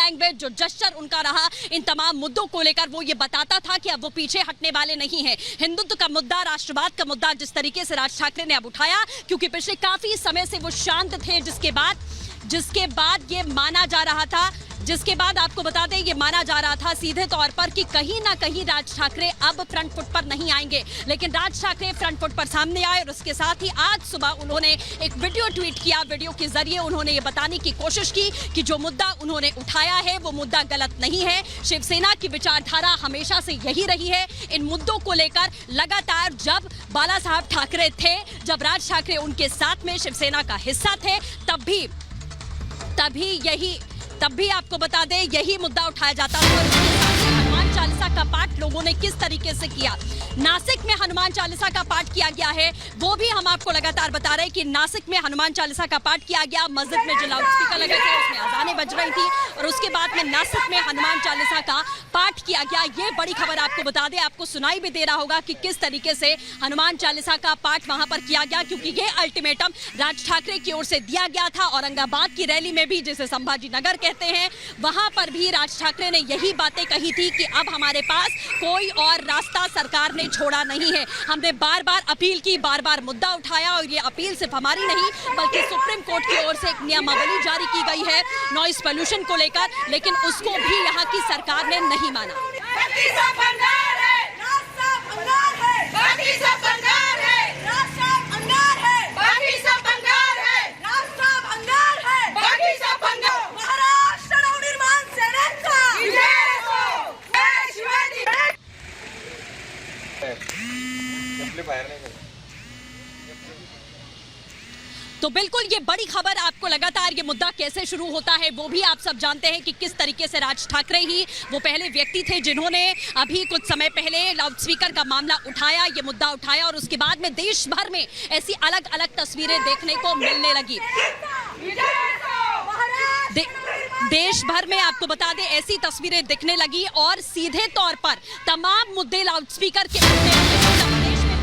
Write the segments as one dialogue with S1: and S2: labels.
S1: Language, जो gesture उनका रहा इन तमाम मुद्दों को लेकर, वो ये बताता था कि अब वो पीछे हटने वाले नहीं हैं। हिंदुत्व का मुद्दा, राष्ट्रवाद का मुद्दा जिस तरीके से राज ठाकरे ने अब उठाया, क्योंकि पिछले काफी समय से वो शांत थे, जिसके बाद ये माना जा रहा था, जिसके बाद आपको बता दें ये माना जा रहा था सीधे तौर पर कि कहीं ना कहीं राज ठाकरे अब फ्रंट फुट पर नहीं आएंगे। लेकिन राज ठाकरे फ्रंट फुट पर सामने आए और उसके साथ ही आज सुबह उन्होंने एक वीडियो ट्वीट किया। वीडियो के जरिए उन्होंने ये बताने की कोशिश की कि जो मुद्दा उन्होंने उठाया है वो मुद्दा गलत नहीं है। शिवसेना की विचारधारा हमेशा से यही रही है। इन मुद्दों को लेकर लगातार जब बाला साहब ठाकरे थे, जब राज ठाकरे उनके साथ में शिवसेना का हिस्सा थे, तब भी आपको बता दें यही मुद्दा उठाया जाता था। हनुमान चालीसा का पाठ लोगों ने किस तरीके से किया, नासिक में हनुमान चालीसा का पाठ किया गया है, वो भी हम आपको लगातार बता रहे हैं कि नासिक में हनुमान चालीसा का पाठ किया गया। मस्जिद में जो लाउडस्पीकर लगे थे उसमें अजानें बज रही थी और उसके बाद में नासिक में हनुमान चालीसा का पाठ किया गया। ये बड़ी खबर आपको बता दें, आपको सुनाई भी दे रहा होगा कि किस तरीके से हनुमान चालीसा का पाठ वहां पर किया गया, क्योंकि ये अल्टीमेटम राज ठाकरे की ओर से दिया गया था। औरंगाबाद की रैली में भी, जिसे संभाजी नगर कहते हैं, वहां पर भी राज ठाकरे ने यही बातें कही थी कि अब हमारे पास कोई और रास्ता सरकार ने छोड़ा नहीं है। हमने बार बार अपील की, बार बार मुद्दा उठाया और ये अपील सिर्फ हमारी नहीं बल्कि सुप्रीम कोर्ट की ओर से एक नियमावली जारी की गई है नॉइस पोल्यूशन को लेकर, लेकिन उसको भी यहाँ की सरकार ने नहीं माना। तो बिल्कुल ये बड़ी खबर, आपको लगातार ये मुद्दा कैसे शुरू होता है वो भी आप सब जानते हैं कि किस तरीके से राज ठाकरे ही वो पहले व्यक्ति थे जिन्होंने अभी कुछ समय पहले लाउडस्पीकर का मामला उठाया, ये मुद्दा उठाया और उसके बाद में देश भर में ऐसी अलग अलग तस्वीरें देखने को मिलने लगी। देश भर में आपको बता दें ऐसी तस्वीरें दिखने लगी और सीधे तौर पर तमाम मुद्दे लाउडस्पीकर के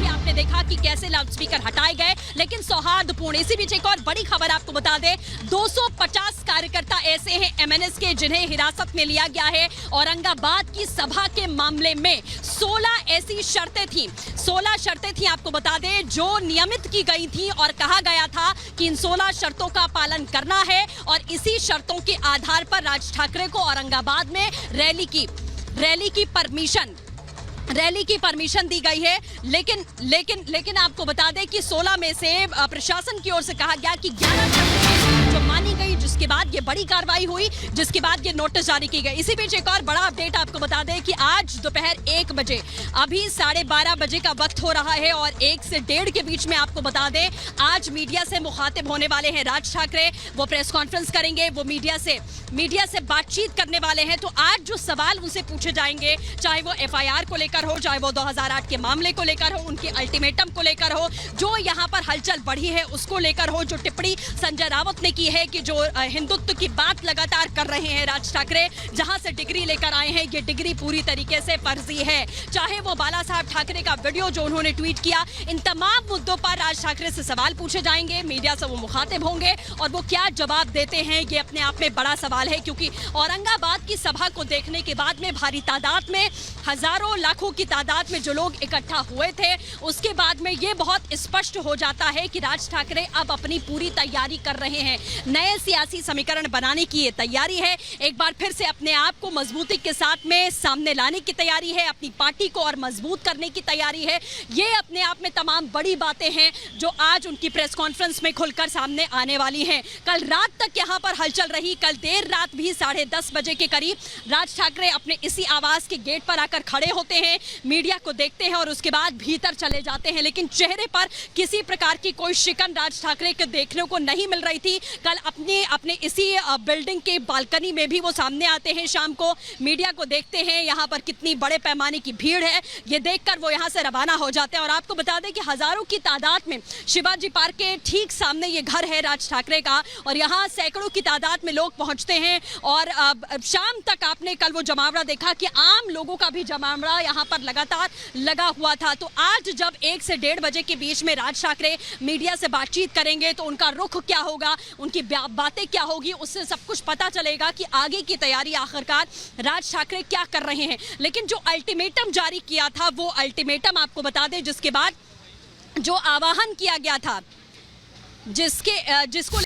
S1: आपने देखा कि कैसे लाउडस्पीकर हटाए गए, लेकिन सौहार्दपूर्ण। इसी बीच एक और बड़ी खबर आपको बता दें, 250 कार्यकर्ता ऐसे हैं एमएनएस के जिन्हें हिरासत में लिया गया है। औरंगाबाद की सभा के मामले में 16 ऐसी शर्तें थी, 16 शर्तें थी आपको बता दें जो नियमित की गई थी और कहा गया था कि इन 16 शर्तों का पालन करना है और इसी शर्तों के आधार पर राज ठाकरे को औरंगाबाद में रैली की परमिशन दी गई है। लेकिन आपको बता दें कि 16 में से प्रशासन की ओर से कहा गया कि 11 शर्तें जो मानी गई, जिसके बाद ये बड़ी कार्रवाई हुई, जिसके बाद ये नोटिस जारी की गई। इसी बीच एक और बड़ा अपडेट आपको बता दें कि आज दोपहर 1 बजे, अभी 12:30 बजे का वक्त हो रहा है और 1 से 1:30 के बीच में आपको बता दें आज मीडिया से मुखातिब होने वाले हैं राज ठाकरे। वो प्रेस कॉन्फ्रेंस करेंगे, वो मीडिया से बातचीत करने वाले हैं। तो आज जो सवाल उनसे पूछे जाएंगे, चाहे वो एफआईआर को लेकर हो, चाहे वो 2008 के मामले को लेकर हो, उनके अल्टीमेटम को लेकर हो, जो यहाँ पर हलचल बढ़ी है उसको लेकर हो, जो टिप्पणी संजय रावत ने की है कि जो हिंदुत्व की बात लगातार कर रहे हैं राज ठाकरे, जहां से डिग्री लेकर आए हैं, ये डिग्री पूरी तरीके से फर्जी है, चाहे वो बाला साहब ठाकरे का वीडियो जो उन्होंने ट्वीट किया, इन तमाम मुद्दों पर राज ठाकरे से सवाल पूछे जाएंगे। मीडिया से वो मुखातिब होंगे और वो क्या जवाब देते हैं ये अपने आप में बड़ा सवाल है, क्योंकि औरंगाबाद की सभा को देखने के बाद में भारी तादाद में, हजारों लाखों की तादाद में जो लोग इकट्ठा हुए थे, उसके बाद में ये बहुत स्पष्ट हो जाता है कि राज ठाकरे अब अपनी पूरी तैयारी कर रहे हैं। नए सियासी समीकरण बनाने की ये तैयारी है, एक बार फिर से अपने आप को मजबूती के साथ में सामने लाने की तैयारी है, अपनी पार्टी को और मजबूत करने की तैयारी है। ये अपने आप में तमाम बड़ी बातें हैं जो आज उनकी प्रेस कॉन्फ्रेंस में खुलकर सामने आने वाली हैं। कल रात तक यहाँ पर हलचल रही, कल देर रात भी 10:30 बजे के करीब राज ठाकरे अपने इसी आवास के गेट पर आकर खड़े होते हैं, मीडिया को देखते हैं और उसके बाद भीतर चले जाते हैं, लेकिन चेहरे पर किसी प्रकार की कोई शिकन राज ठाकरे के देखने को नहीं मिल रही थी। कल अपने इसी बिल्डिंग के बालकनी में भी वो सामने आते हैं, शाम को मीडिया को देखते हैं, यहाँ पर कितनी बड़े पैमाने की भीड़ है ये देखकर वो यहाँ से रवाना हो जाते हैं। और आपको बता दें कि हजारों की तादाद में शिवाजी पार्क के ठीक सामने ये घर है राज ठाकरे का और यहाँ सैकड़ों की तादाद में लोग पहुंचते हैं और शाम तक आपने कल वो जमावड़ा देखा कि आम लोगों का भी जमावड़ा यहाँ पर लगातार लगा हुआ था। तो आज जब 1 से 1:30 बजे के बीच में राज ठाकरे मीडिया से बातचीत करेंगे तो उनका रुख क्या होगा, उनकी बातें क्या होगी, उससे सब कुछ पता चलेगा कि आगे की तैयारी आखिरकार राज ठाकरे क्या कर रहे हैं। लेकिन जो अल्टीमेटम जारी किया था, वो अल्टीमेटम आपको बता दें, जिसके बाद जो आह्वान किया गया था, जिसको